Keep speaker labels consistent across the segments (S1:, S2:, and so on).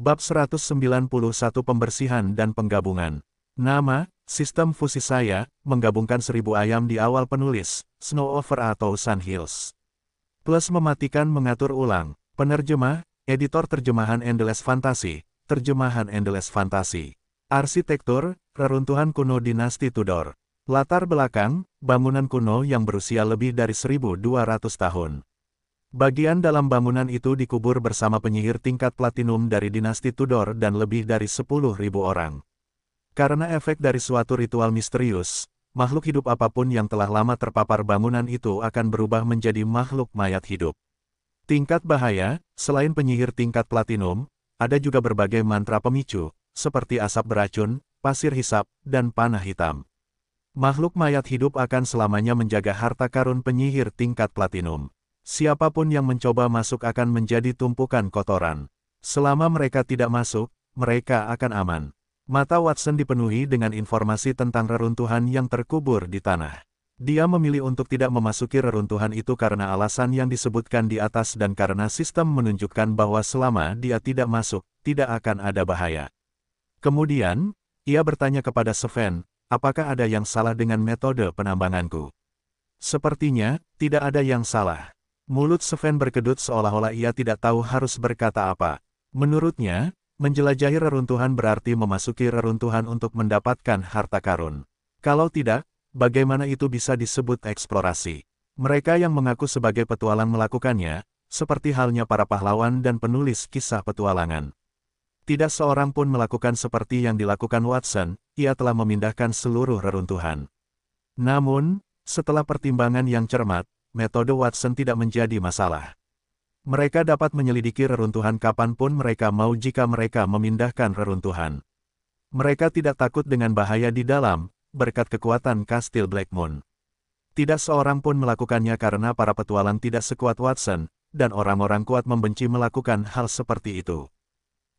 S1: Bab 191 Pembersihan dan Penggabungan. Nama, sistem fusi saya, menggabungkan 1000 ayam di awal penulis, Snow Over atau Sun Hills. Plus mematikan mengatur ulang, penerjemah, editor terjemahan Endless Fantasy, terjemahan Endless Fantasy. Arsitektur, reruntuhan kuno dinasti Tudor. Latar belakang, bangunan kuno yang berusia lebih dari 1200 tahun. Bagian dalam bangunan itu dikubur bersama penyihir tingkat platinum dari dinasti Tudor dan lebih dari 10.000 orang. Karena efek dari suatu ritual misterius, makhluk hidup apapun yang telah lama terpapar bangunan itu akan berubah menjadi makhluk mayat hidup. Tingkat bahaya, selain penyihir tingkat platinum, ada juga berbagai mantra pemicu, seperti asap beracun, pasir hisap, dan panah hitam. Makhluk mayat hidup akan selamanya menjaga harta karun penyihir tingkat platinum. Siapapun yang mencoba masuk akan menjadi tumpukan kotoran. Selama mereka tidak masuk, mereka akan aman. Mata Watson dipenuhi dengan informasi tentang reruntuhan yang terkubur di tanah. Dia memilih untuk tidak memasuki reruntuhan itu karena alasan yang disebutkan di atas dan karena sistem menunjukkan bahwa selama dia tidak masuk, tidak akan ada bahaya. Kemudian, ia bertanya kepada Sven, apakah ada yang salah dengan metode penambanganku? Sepertinya, tidak ada yang salah. Mulut Sven berkedut seolah-olah ia tidak tahu harus berkata apa. Menurutnya, menjelajahi reruntuhan berarti memasuki reruntuhan untuk mendapatkan harta karun. Kalau tidak, bagaimana itu bisa disebut eksplorasi? Mereka yang mengaku sebagai petualang melakukannya, seperti halnya para pahlawan dan penulis kisah petualangan. Tidak seorang pun melakukan seperti yang dilakukan Watson, ia telah memindahkan seluruh reruntuhan. Namun, setelah pertimbangan yang cermat, metode Watson tidak menjadi masalah. Mereka dapat menyelidiki reruntuhan kapanpun mereka mau jika mereka memindahkan reruntuhan. Mereka tidak takut dengan bahaya di dalam, berkat kekuatan Kastil Blackmoon. Tidak seorang pun melakukannya karena para petualang tidak sekuat Watson, dan orang-orang kuat membenci melakukan hal seperti itu.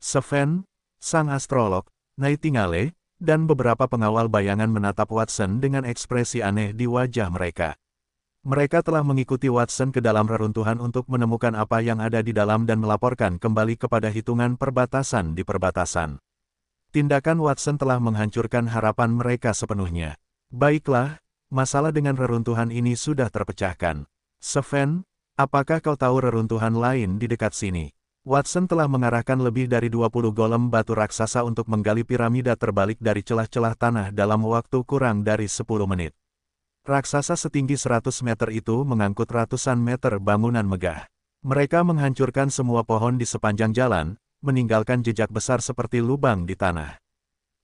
S1: Sven, sang astrolog, Nightingale, dan beberapa pengawal bayangan menatap Watson dengan ekspresi aneh di wajah mereka. Mereka telah mengikuti Watson ke dalam reruntuhan untuk menemukan apa yang ada di dalam dan melaporkan kembali kepada hitungan perbatasan di perbatasan. Tindakan Watson telah menghancurkan harapan mereka sepenuhnya. Baiklah, masalah dengan reruntuhan ini sudah terpecahkan. Sven, apakah kau tahu reruntuhan lain di dekat sini? Watson telah mengarahkan lebih dari 20 golem batu raksasa untuk menggali piramida terbalik dari celah-celah tanah dalam waktu kurang dari 10 menit. Raksasa setinggi 100 meter itu mengangkut ratusan meter bangunan megah. Mereka menghancurkan semua pohon di sepanjang jalan, meninggalkan jejak besar seperti lubang di tanah.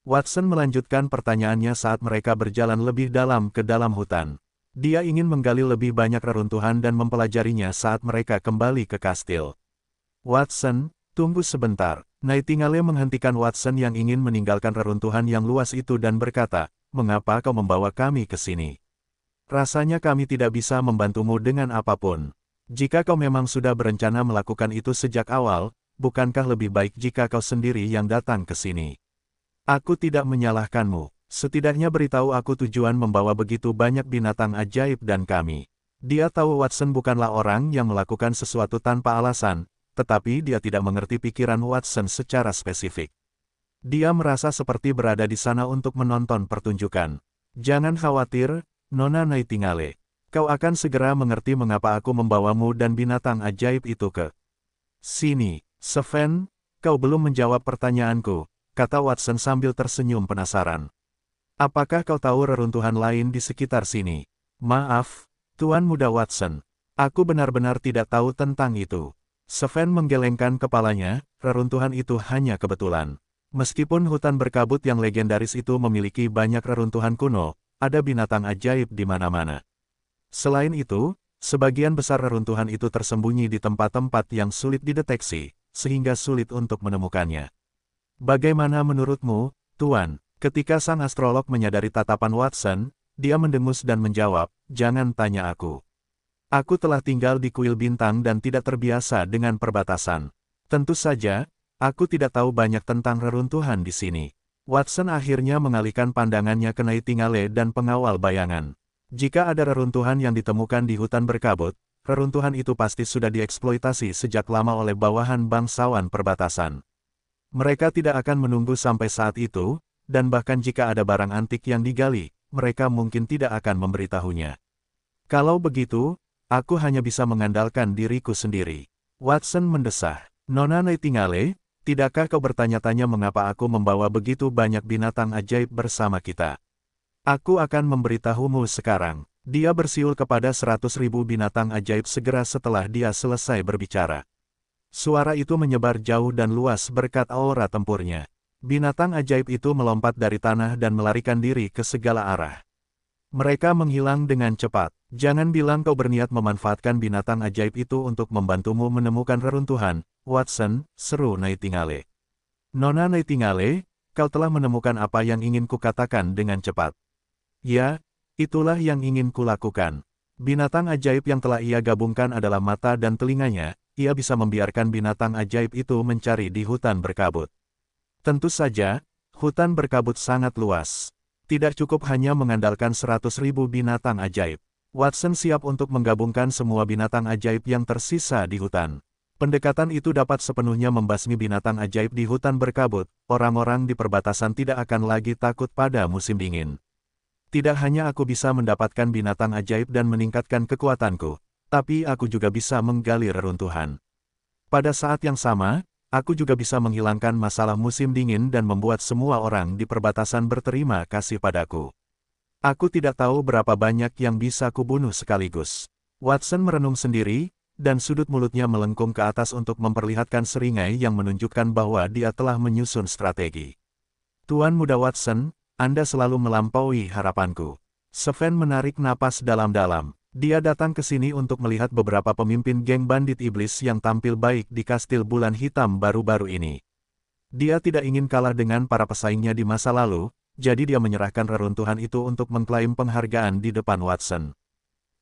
S1: Watson melanjutkan pertanyaannya saat mereka berjalan lebih dalam ke dalam hutan. Dia ingin menggali lebih banyak reruntuhan dan mempelajarinya saat mereka kembali ke kastil. Watson, tunggu sebentar. Nightingale menghentikan Watson yang ingin meninggalkan reruntuhan yang luas itu dan berkata, mengapa kau membawa kami ke sini? Rasanya kami tidak bisa membantumu dengan apapun. Jika kau memang sudah berencana melakukan itu sejak awal, bukankah lebih baik jika kau sendiri yang datang ke sini? Aku tidak menyalahkanmu. Setidaknya beritahu aku tujuan membawa begitu banyak binatang ajaib dan kami. Dia tahu Watson bukanlah orang yang melakukan sesuatu tanpa alasan, tetapi dia tidak mengerti pikiran Watson secara spesifik. Dia merasa seperti berada di sana untuk menonton pertunjukan. Jangan khawatir, Nona Nightingale. Kau akan segera mengerti mengapa aku membawamu dan binatang ajaib itu ke sini. Sven, kau belum menjawab pertanyaanku, kata Watson sambil tersenyum penasaran. Apakah kau tahu reruntuhan lain di sekitar sini? Maaf, Tuan Muda Watson. Aku benar-benar tidak tahu tentang itu. Sven menggelengkan kepalanya, reruntuhan itu hanya kebetulan. Meskipun hutan berkabut yang legendaris itu memiliki banyak reruntuhan kuno, ada binatang ajaib di mana-mana. Selain itu, sebagian besar reruntuhan itu tersembunyi di tempat-tempat yang sulit dideteksi, sehingga sulit untuk menemukannya. Bagaimana menurutmu, Tuan? Ketika sang astrolog menyadari tatapan Watson, dia mendengus dan menjawab, jangan tanya aku. Aku telah tinggal di kuil bintang dan tidak terbiasa dengan perbatasan. Tentu saja, aku tidak tahu banyak tentang reruntuhan di sini. Watson akhirnya mengalihkan pandangannya ke Nightingale dan pengawal bayangan. Jika ada reruntuhan yang ditemukan di hutan berkabut, reruntuhan itu pasti sudah dieksploitasi sejak lama oleh bawahan bangsawan perbatasan. Mereka tidak akan menunggu sampai saat itu, dan bahkan jika ada barang antik yang digali, mereka mungkin tidak akan memberitahunya. Kalau begitu, aku hanya bisa mengandalkan diriku sendiri. Watson mendesah. Nona Nightingale, tidakkah kau bertanya-tanya mengapa aku membawa begitu banyak binatang ajaib bersama kita? Aku akan memberitahumu sekarang. Dia bersiul kepada 100.000 binatang ajaib segera setelah dia selesai berbicara. Suara itu menyebar jauh dan luas berkat aura tempurnya. Binatang ajaib itu melompat dari tanah dan melarikan diri ke segala arah. Mereka menghilang dengan cepat. Jangan bilang kau berniat memanfaatkan binatang ajaib itu untuk membantumu menemukan reruntuhan, Watson, seru Nightingale. Nona Nightingale, kau telah menemukan apa yang ingin kukatakan dengan cepat. Ya, itulah yang ingin kulakukan. Binatang ajaib yang telah ia gabungkan adalah mata dan telinganya, ia bisa membiarkan binatang ajaib itu mencari di hutan berkabut. Tentu saja, hutan berkabut sangat luas. Tidak cukup hanya mengandalkan 100.000 binatang ajaib. Watson siap untuk menggabungkan semua binatang ajaib yang tersisa di hutan. Pendekatan itu dapat sepenuhnya membasmi binatang ajaib di hutan berkabut, orang-orang di perbatasan tidak akan lagi takut pada musim dingin. Tidak hanya aku bisa mendapatkan binatang ajaib dan meningkatkan kekuatanku, tapi aku juga bisa menggali reruntuhan. Pada saat yang sama, aku juga bisa menghilangkan masalah musim dingin dan membuat semua orang di perbatasan berterima kasih padaku. Aku tidak tahu berapa banyak yang bisa kubunuh sekaligus. Watson merenung sendiri, dan sudut mulutnya melengkung ke atas untuk memperlihatkan seringai yang menunjukkan bahwa dia telah menyusun strategi. Tuan Muda Watson, Anda selalu melampaui harapanku. Sven menarik napas dalam-dalam. Dia datang ke sini untuk melihat beberapa pemimpin geng bandit iblis yang tampil baik di Kastil Bulan Hitam baru-baru ini. Dia tidak ingin kalah dengan para pesaingnya di masa lalu, jadi dia menyerahkan reruntuhan itu untuk mengklaim penghargaan di depan Watson.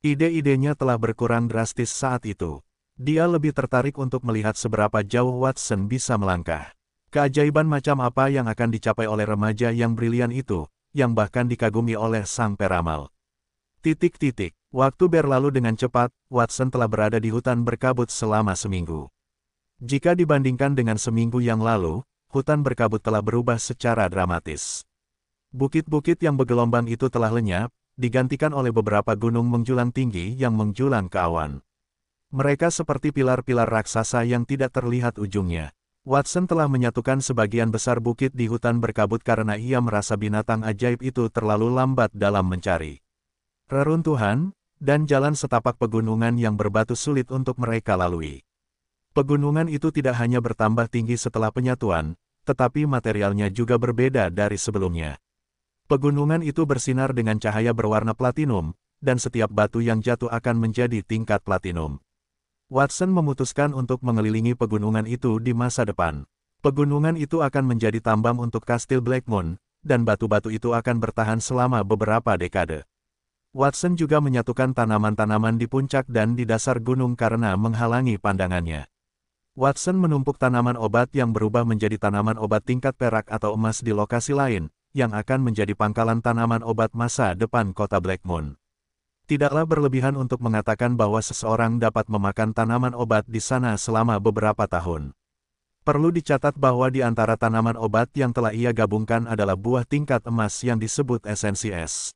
S1: Ide-idenya telah berkurang drastis saat itu. Dia lebih tertarik untuk melihat seberapa jauh Watson bisa melangkah. Keajaiban macam apa yang akan dicapai oleh remaja yang brilian itu, yang bahkan dikagumi oleh sang peramal. Waktu berlalu dengan cepat, Watson telah berada di hutan berkabut selama seminggu. Jika dibandingkan dengan seminggu yang lalu, hutan berkabut telah berubah secara dramatis. Bukit-bukit yang bergelombang itu telah lenyap, digantikan oleh beberapa gunung menjulang tinggi yang menjulang ke awan. Mereka seperti pilar-pilar raksasa yang tidak terlihat ujungnya. Watson telah menyatukan sebagian besar bukit di hutan berkabut karena ia merasa binatang ajaib itu terlalu lambat dalam mencari reruntuhan, dan jalan setapak pegunungan yang berbatu sulit untuk mereka lalui. Pegunungan itu tidak hanya bertambah tinggi setelah penyatuan, tetapi materialnya juga berbeda dari sebelumnya. Pegunungan itu bersinar dengan cahaya berwarna platinum, dan setiap batu yang jatuh akan menjadi tingkat platinum. Watson memutuskan untuk mengelilingi pegunungan itu di masa depan. Pegunungan itu akan menjadi tambang untuk Kastil Blackmoon, dan batu-batu itu akan bertahan selama beberapa dekade. Watson juga menyatukan tanaman-tanaman di puncak dan di dasar gunung karena menghalangi pandangannya. Watson menumpuk tanaman obat yang berubah menjadi tanaman obat tingkat perak atau emas di lokasi lain, yang akan menjadi pangkalan tanaman obat masa depan kota Blackmoon. Tidaklah berlebihan untuk mengatakan bahwa seseorang dapat memakan tanaman obat di sana selama beberapa tahun. Perlu dicatat bahwa di antara tanaman obat yang telah ia gabungkan adalah buah tingkat emas yang disebut esensi es.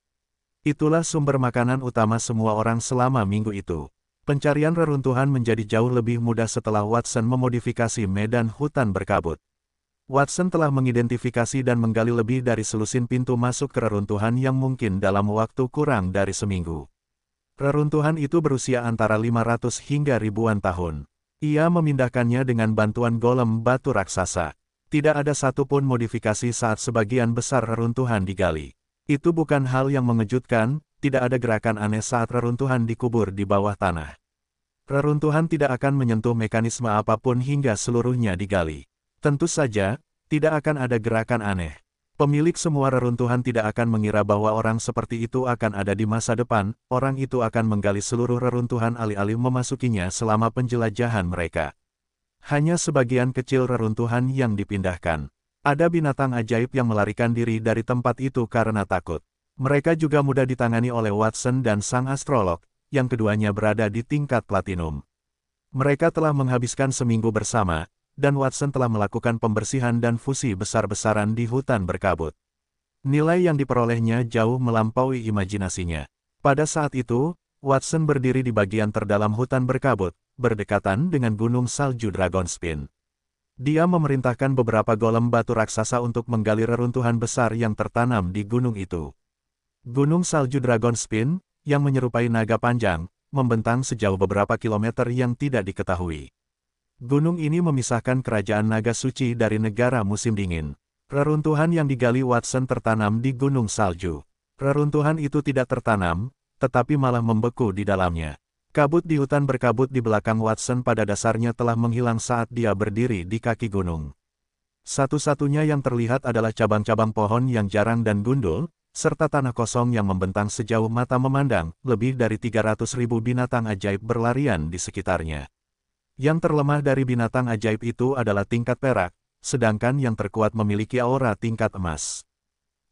S1: Itulah sumber makanan utama semua orang selama minggu itu. Pencarian reruntuhan menjadi jauh lebih mudah setelah Watson memodifikasi medan hutan berkabut. Watson telah mengidentifikasi dan menggali lebih dari selusin pintu masuk ke reruntuhan yang mungkin dalam waktu kurang dari seminggu. Reruntuhan itu berusia antara 500 hingga ribuan tahun. Ia memindahkannya dengan bantuan golem batu raksasa. Tidak ada satupun modifikasi saat sebagian besar reruntuhan digali. Itu bukan hal yang mengejutkan, tidak ada gerakan aneh saat reruntuhan dikubur di bawah tanah. Reruntuhan tidak akan menyentuh mekanisme apapun hingga seluruhnya digali. Tentu saja, tidak akan ada gerakan aneh. Pemilik semua reruntuhan tidak akan mengira bahwa orang seperti itu akan ada di masa depan, orang itu akan menggali seluruh reruntuhan alih-alih memasukinya selama penjelajahan mereka. Hanya sebagian kecil reruntuhan yang dipindahkan. Ada binatang ajaib yang melarikan diri dari tempat itu karena takut. Mereka juga mudah ditangani oleh Watson dan sang astrolog, yang keduanya berada di tingkat platinum. Mereka telah menghabiskan seminggu bersama, dan Watson telah melakukan pembersihan dan fusi besar-besaran di hutan berkabut. Nilai yang diperolehnya jauh melampaui imajinasinya. Pada saat itu, Watson berdiri di bagian terdalam hutan berkabut, berdekatan dengan gunung salju Dragonspin. Dia memerintahkan beberapa golem batu raksasa untuk menggali reruntuhan besar yang tertanam di gunung itu. Gunung salju Dragonspin, yang menyerupai naga panjang, membentang sejauh beberapa kilometer yang tidak diketahui. Gunung ini memisahkan kerajaan naga suci dari negara musim dingin. Reruntuhan yang digali Watson tertanam di gunung salju. Reruntuhan itu tidak tertanam, tetapi malah membeku di dalamnya. Kabut di hutan berkabut di belakang Watson pada dasarnya telah menghilang saat dia berdiri di kaki gunung. Satu-satunya yang terlihat adalah cabang-cabang pohon yang jarang dan gundul, serta tanah kosong yang membentang sejauh mata memandang. Lebih dari 300.000 binatang ajaib berlarian di sekitarnya. Yang terlemah dari binatang ajaib itu adalah tingkat perak, sedangkan yang terkuat memiliki aura tingkat emas.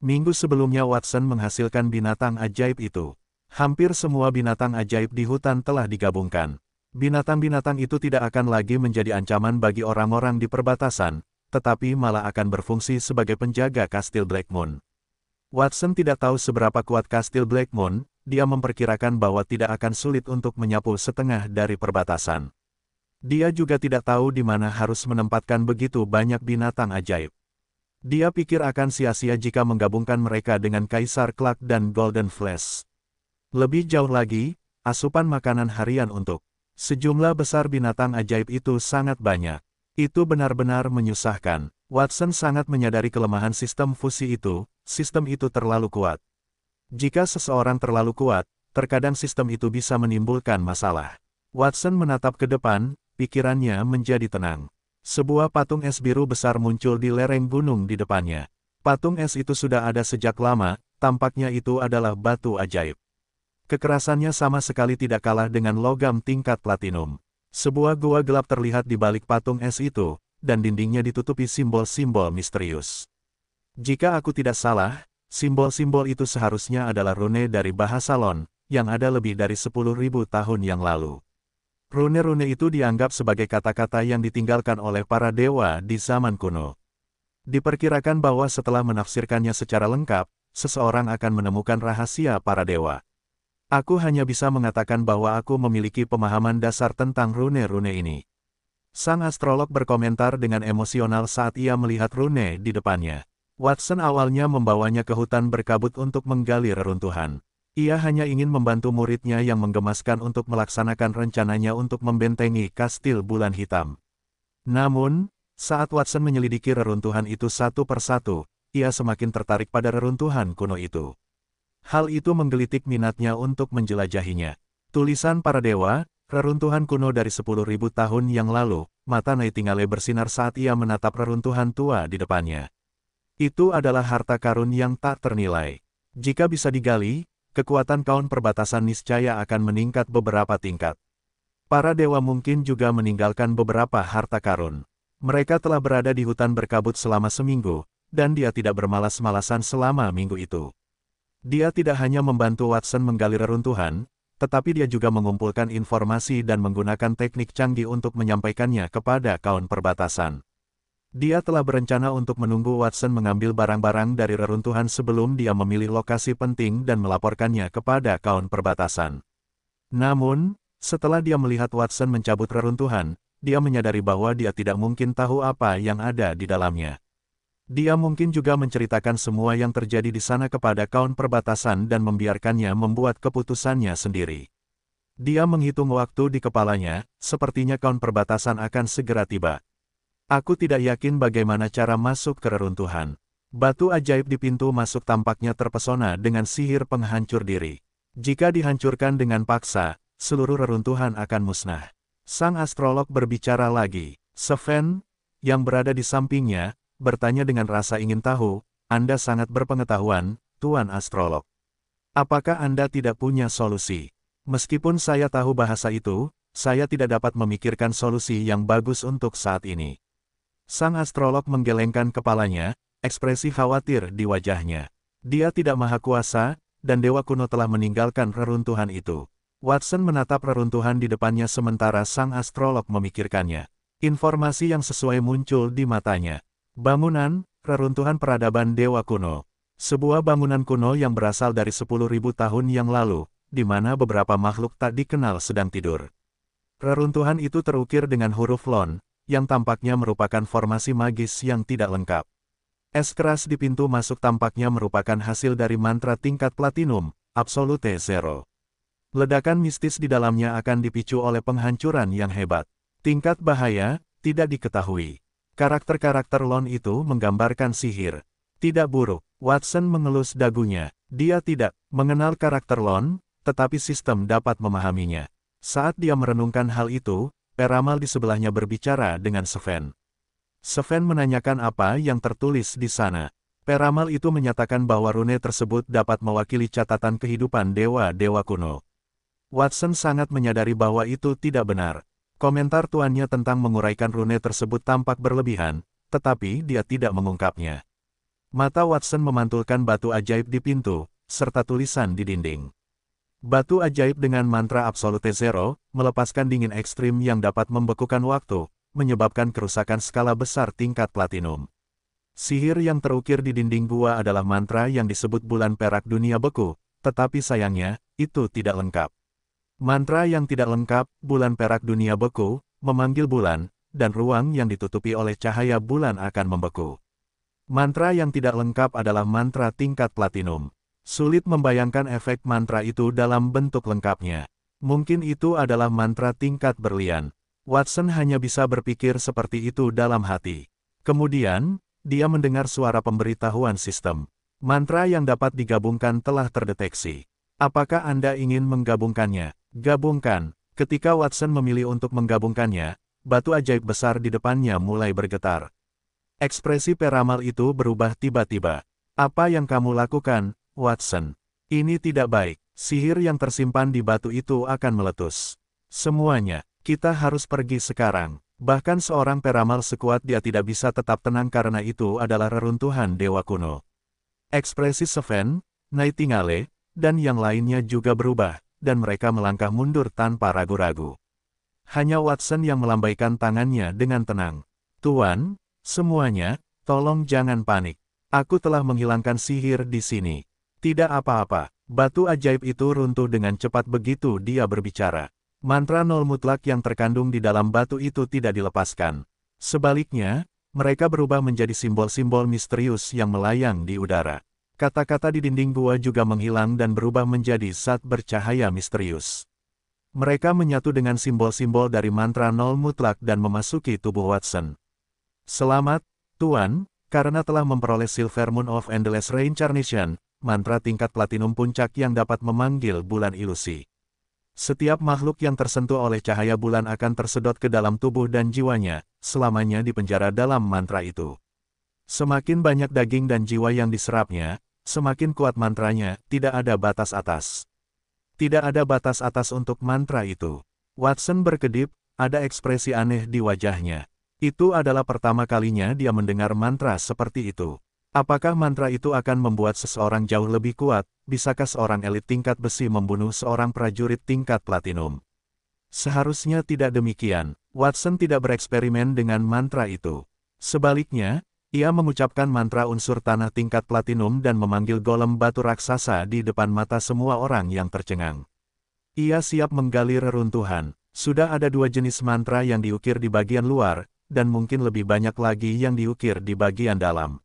S1: Minggu sebelumnya Watson menghasilkan binatang ajaib itu. Hampir semua binatang ajaib di hutan telah digabungkan. Binatang-binatang itu tidak akan lagi menjadi ancaman bagi orang-orang di perbatasan, tetapi malah akan berfungsi sebagai penjaga kastil Blackmoon. Watson tidak tahu seberapa kuat kastil Blackmoon, dia memperkirakan bahwa tidak akan sulit untuk menyapu setengah dari perbatasan. Dia juga tidak tahu di mana harus menempatkan begitu banyak binatang ajaib. Dia pikir akan sia-sia jika menggabungkan mereka dengan Kaisar Clark dan Golden Flash. Lebih jauh lagi, asupan makanan harian untuk sejumlah besar binatang ajaib itu sangat banyak. Itu benar-benar menyusahkan. Watson sangat menyadari kelemahan sistem fusi itu, sistem itu terlalu kuat. Jika seseorang terlalu kuat, terkadang sistem itu bisa menimbulkan masalah. Watson menatap ke depan, pikirannya menjadi tenang. Sebuah patung es biru besar muncul di lereng gunung di depannya. Patung es itu sudah ada sejak lama, tampaknya itu adalah batu ajaib. Kekerasannya sama sekali tidak kalah dengan logam tingkat platinum. Sebuah gua gelap terlihat di balik patung es itu, dan dindingnya ditutupi simbol-simbol misterius. Jika aku tidak salah, simbol-simbol itu seharusnya adalah rune dari bahasa Lon, yang ada lebih dari 10.000 tahun yang lalu. Rune-rune itu dianggap sebagai kata-kata yang ditinggalkan oleh para dewa di zaman kuno. Diperkirakan bahwa setelah menafsirkannya secara lengkap, seseorang akan menemukan rahasia para dewa. Aku hanya bisa mengatakan bahwa aku memiliki pemahaman dasar tentang rune-rune ini. Sang astrolog berkomentar dengan emosional saat ia melihat rune di depannya. Watson awalnya membawanya ke hutan berkabut untuk menggali reruntuhan. Ia hanya ingin membantu muridnya yang menggemaskan untuk melaksanakan rencananya untuk membentengi kastil bulan hitam. Namun, saat Watson menyelidiki reruntuhan itu satu persatu, ia semakin tertarik pada reruntuhan kuno itu. Hal itu menggelitik minatnya untuk menjelajahinya. Tulisan para dewa, reruntuhan kuno dari 10.000 tahun yang lalu, mata Nightingale bersinar saat ia menatap reruntuhan tua di depannya. Itu adalah harta karun yang tak ternilai. Jika bisa digali, kekuatan kaum perbatasan niscaya akan meningkat beberapa tingkat. Para dewa mungkin juga meninggalkan beberapa harta karun. Mereka telah berada di hutan berkabut selama seminggu, dan dia tidak bermalas-malasan selama minggu itu. Dia tidak hanya membantu Watson menggali reruntuhan, tetapi dia juga mengumpulkan informasi dan menggunakan teknik canggih untuk menyampaikannya kepada kaum perbatasan. Dia telah berencana untuk menunggu Watson mengambil barang-barang dari reruntuhan sebelum dia memilih lokasi penting dan melaporkannya kepada kaum perbatasan. Namun, setelah dia melihat Watson mencabut reruntuhan, dia menyadari bahwa dia tidak mungkin tahu apa yang ada di dalamnya. Dia mungkin juga menceritakan semua yang terjadi di sana kepada kaum perbatasan dan membiarkannya membuat keputusannya sendiri. Dia menghitung waktu di kepalanya, sepertinya kaum perbatasan akan segera tiba. Aku tidak yakin bagaimana cara masuk ke reruntuhan. Batu ajaib di pintu masuk tampaknya terpesona dengan sihir penghancur diri. Jika dihancurkan dengan paksa, seluruh reruntuhan akan musnah. Sang astrolog berbicara lagi. Sven, yang berada di sampingnya, bertanya dengan rasa ingin tahu, Anda sangat berpengetahuan, Tuan Astrolog. Apakah Anda tidak punya solusi? Meskipun saya tahu bahasa itu, saya tidak dapat memikirkan solusi yang bagus untuk saat ini. Sang astrolog menggelengkan kepalanya, ekspresi khawatir di wajahnya. Dia tidak maha kuasa, dan dewa kuno telah meninggalkan reruntuhan itu. Watson menatap reruntuhan di depannya sementara sang astrolog memikirkannya. Informasi yang sesuai muncul di matanya. Bangunan, reruntuhan peradaban Dewa Kuno. Sebuah bangunan kuno yang berasal dari 10.000 tahun yang lalu, di mana beberapa makhluk tak dikenal sedang tidur. Reruntuhan itu terukir dengan huruf Lon, yang tampaknya merupakan formasi magis yang tidak lengkap. Es keras di pintu masuk tampaknya merupakan hasil dari mantra tingkat platinum, Absolute Zero. Ledakan mistis di dalamnya akan dipicu oleh penghancuran yang hebat. Tingkat bahaya, tidak diketahui. Karakter-karakter Lon itu menggambarkan sihir. Tidak buruk, Watson mengelus dagunya. Dia tidak mengenal karakter Lon, tetapi sistem dapat memahaminya. Saat dia merenungkan hal itu, peramal di sebelahnya berbicara dengan Sven. Sven menanyakan apa yang tertulis di sana. Peramal itu menyatakan bahwa rune tersebut dapat mewakili catatan kehidupan dewa-dewa kuno. Watson sangat menyadari bahwa itu tidak benar. Komentar tuannya tentang menguraikan rune tersebut tampak berlebihan, tetapi dia tidak mengungkapnya. Mata Watson memantulkan batu ajaib di pintu, serta tulisan di dinding. Batu ajaib dengan mantra Absolute Zero, melepaskan dingin ekstrim yang dapat membekukan waktu, menyebabkan kerusakan skala besar tingkat platinum. Sihir yang terukir di dinding gua adalah mantra yang disebut bulan perak dunia beku, tetapi sayangnya, itu tidak lengkap. Mantra yang tidak lengkap, bulan perak dunia beku, memanggil bulan, dan ruang yang ditutupi oleh cahaya bulan akan membeku. Mantra yang tidak lengkap adalah mantra tingkat platinum. Sulit membayangkan efek mantra itu dalam bentuk lengkapnya. Mungkin itu adalah mantra tingkat berlian. Watson hanya bisa berpikir seperti itu dalam hati. Kemudian, dia mendengar suara pemberitahuan sistem. Mantra yang dapat digabungkan telah terdeteksi. Apakah Anda ingin menggabungkannya? Gabungkan. Ketika Watson memilih untuk menggabungkannya, batu ajaib besar di depannya mulai bergetar. Ekspresi peramal itu berubah tiba-tiba. Apa yang kamu lakukan, Watson? Ini tidak baik. Sihir yang tersimpan di batu itu akan meletus. Semuanya, kita harus pergi sekarang. Bahkan seorang peramal sekuat dia tidak bisa tetap tenang karena itu adalah reruntuhan dewa kuno. Ekspresi Sven, Nightingale, dan yang lainnya juga berubah, dan mereka melangkah mundur tanpa ragu-ragu. Hanya Watson yang melambaikan tangannya dengan tenang. Tuan, semuanya, tolong jangan panik. Aku telah menghilangkan sihir di sini. Tidak apa-apa. Batu ajaib itu runtuh dengan cepat begitu dia berbicara. Mantra nol mutlak yang terkandung di dalam batu itu tidak dilepaskan. Sebaliknya, mereka berubah menjadi simbol-simbol misterius yang melayang di udara. Kata-kata di dinding gua juga menghilang dan berubah menjadi zat bercahaya misterius. Mereka menyatu dengan simbol-simbol dari mantra nol mutlak dan memasuki tubuh Watson. Selamat, Tuan, karena telah memperoleh Silver Moon of Endless Reincarnation, mantra tingkat platinum puncak yang dapat memanggil bulan ilusi. Setiap makhluk yang tersentuh oleh cahaya bulan akan tersedot ke dalam tubuh dan jiwanya, selamanya dipenjara dalam mantra itu. Semakin banyak daging dan jiwa yang diserapnya, semakin kuat mantranya, tidak ada batas atas. Tidak ada batas atas untuk mantra itu. Watson berkedip, ada ekspresi aneh di wajahnya. Itu adalah pertama kalinya dia mendengar mantra seperti itu. Apakah mantra itu akan membuat seseorang jauh lebih kuat? Bisakah seorang elit tingkat besi membunuh seorang prajurit tingkat platinum? Seharusnya tidak demikian. Watson tidak bereksperimen dengan mantra itu. Sebaliknya, ia mengucapkan mantra unsur tanah tingkat platinum dan memanggil golem batu raksasa di depan mata semua orang yang tercengang. Ia siap menggali reruntuhan. Sudah ada 2 jenis mantra yang diukir di bagian luar, dan mungkin lebih banyak lagi yang diukir di bagian dalam.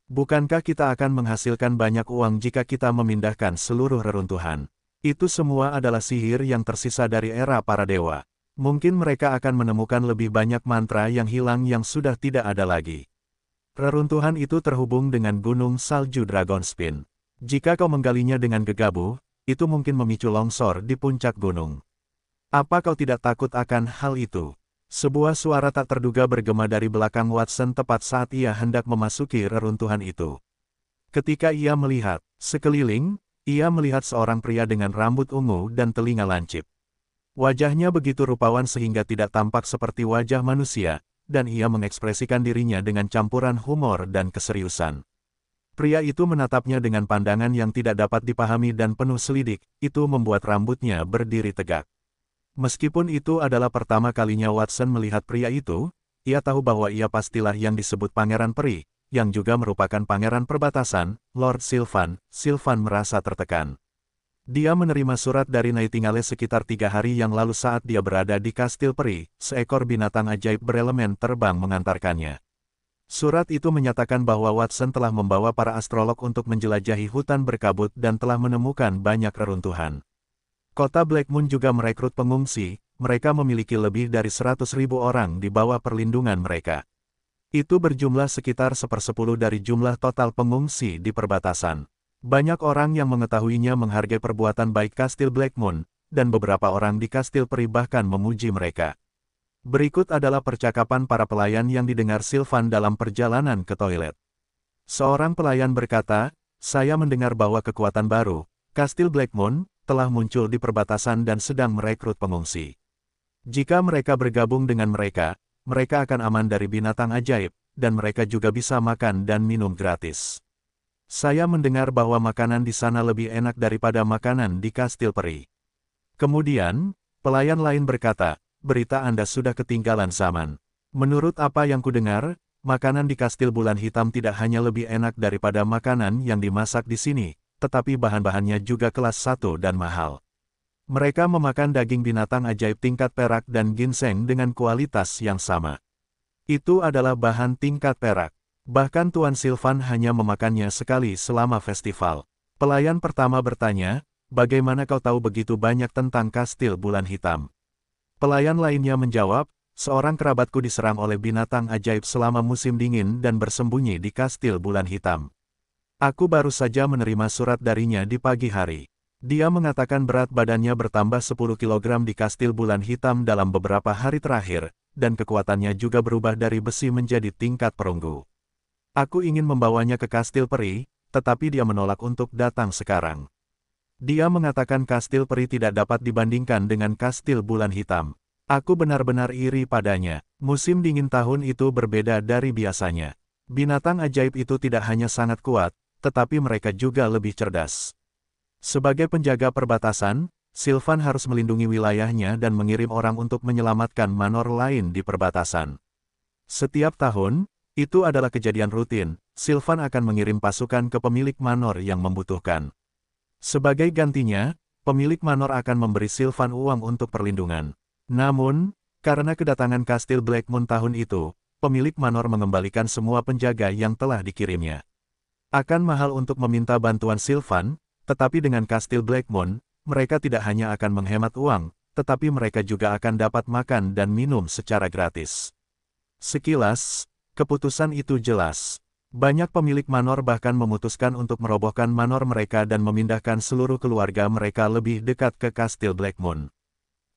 S1: Bukankah kita akan menghasilkan banyak uang jika kita memindahkan seluruh reruntuhan? Itu semua adalah sihir yang tersisa dari era para dewa. Mungkin mereka akan menemukan lebih banyak mantra yang hilang yang sudah tidak ada lagi. Reruntuhan itu terhubung dengan gunung salju Dragonspin. Jika kau menggalinya dengan gegabah, itu mungkin memicu longsor di puncak gunung. Apa kau tidak takut akan hal itu? Sebuah suara tak terduga bergema dari belakang Watson tepat saat ia hendak memasuki reruntuhan itu. Ketika ia melihat sekeliling, ia melihat seorang pria dengan rambut ungu dan telinga lancip. Wajahnya begitu rupawan sehingga tidak tampak seperti wajah manusia, dan ia mengekspresikan dirinya dengan campuran humor dan keseriusan. Pria itu menatapnya dengan pandangan yang tidak dapat dipahami dan penuh selidik, itu membuat rambutnya berdiri tegak. Meskipun itu adalah pertama kalinya Watson melihat pria itu, ia tahu bahwa ia pastilah yang disebut Pangeran Peri, yang juga merupakan pangeran perbatasan, Lord Sylvan. Sylvan merasa tertekan. Dia menerima surat dari Nightingale sekitar 3 hari yang lalu saat dia berada di Kastil Peri, seekor binatang ajaib berelemen terbang mengantarkannya. Surat itu menyatakan bahwa Watson telah membawa para astrolog untuk menjelajahi hutan berkabut dan telah menemukan banyak reruntuhan. Kota Blackmoon juga merekrut pengungsi, mereka memiliki lebih dari 100.000 orang di bawah perlindungan mereka. Itu berjumlah sekitar 1/10 dari jumlah total pengungsi di perbatasan. Banyak orang yang mengetahuinya menghargai perbuatan baik Kastil Blackmoon, dan beberapa orang di Kastil Peri bahkan memuji mereka. Berikut adalah percakapan para pelayan yang didengar Sylvan dalam perjalanan ke toilet. Seorang pelayan berkata, "Saya mendengar bahwa kekuatan baru, Kastil Blackmoon, telah muncul di perbatasan dan sedang merekrut pengungsi. Jika mereka bergabung dengan mereka, mereka akan aman dari binatang ajaib, dan mereka juga bisa makan dan minum gratis. Saya mendengar bahwa makanan di sana lebih enak daripada makanan di Kastil Peri." Kemudian, pelayan lain berkata, "Berita Anda sudah ketinggalan zaman. Menurut apa yang kudengar, makanan di Kastil Bulan Hitam tidak hanya lebih enak daripada makanan yang dimasak di sini, tetapi bahan-bahannya juga kelas 1 dan mahal. Mereka memakan daging binatang ajaib tingkat perak dan ginseng dengan kualitas yang sama. Itu adalah bahan tingkat perak. Bahkan Tuan Sylvan hanya memakannya sekali selama festival." Pelayan pertama bertanya, "Bagaimana kau tahu begitu banyak tentang Kastil Bulan Hitam?" Pelayan lainnya menjawab, "Seorang kerabatku diserang oleh binatang ajaib selama musim dingin dan bersembunyi di Kastil Bulan Hitam. Aku baru saja menerima surat darinya di pagi hari. Dia mengatakan berat badannya bertambah 10 kg di Kastil Bulan Hitam dalam beberapa hari terakhir, dan kekuatannya juga berubah dari besi menjadi tingkat perunggu. Aku ingin membawanya ke Kastil Peri, tetapi dia menolak untuk datang sekarang. Dia mengatakan Kastil Peri tidak dapat dibandingkan dengan Kastil Bulan Hitam. Aku benar-benar iri padanya. Musim dingin tahun itu berbeda dari biasanya. Binatang ajaib itu tidak hanya sangat kuat, tetapi mereka juga lebih cerdas. Sebagai penjaga perbatasan, Sylvan harus melindungi wilayahnya dan mengirim orang untuk menyelamatkan manor lain di perbatasan. Setiap tahun, itu adalah kejadian rutin, Sylvan akan mengirim pasukan ke pemilik manor yang membutuhkan. Sebagai gantinya, pemilik manor akan memberi Sylvan uang untuk perlindungan. Namun, karena kedatangan Kastil Blackmoon tahun itu, pemilik manor mengembalikan semua penjaga yang telah dikirimnya. Akan mahal untuk meminta bantuan Sylvan, tetapi dengan Kastil Blackmoon, mereka tidak hanya akan menghemat uang, tetapi mereka juga akan dapat makan dan minum secara gratis. Sekilas, keputusan itu jelas. Banyak pemilik manor bahkan memutuskan untuk merobohkan manor mereka dan memindahkan seluruh keluarga mereka lebih dekat ke Kastil Blackmoon.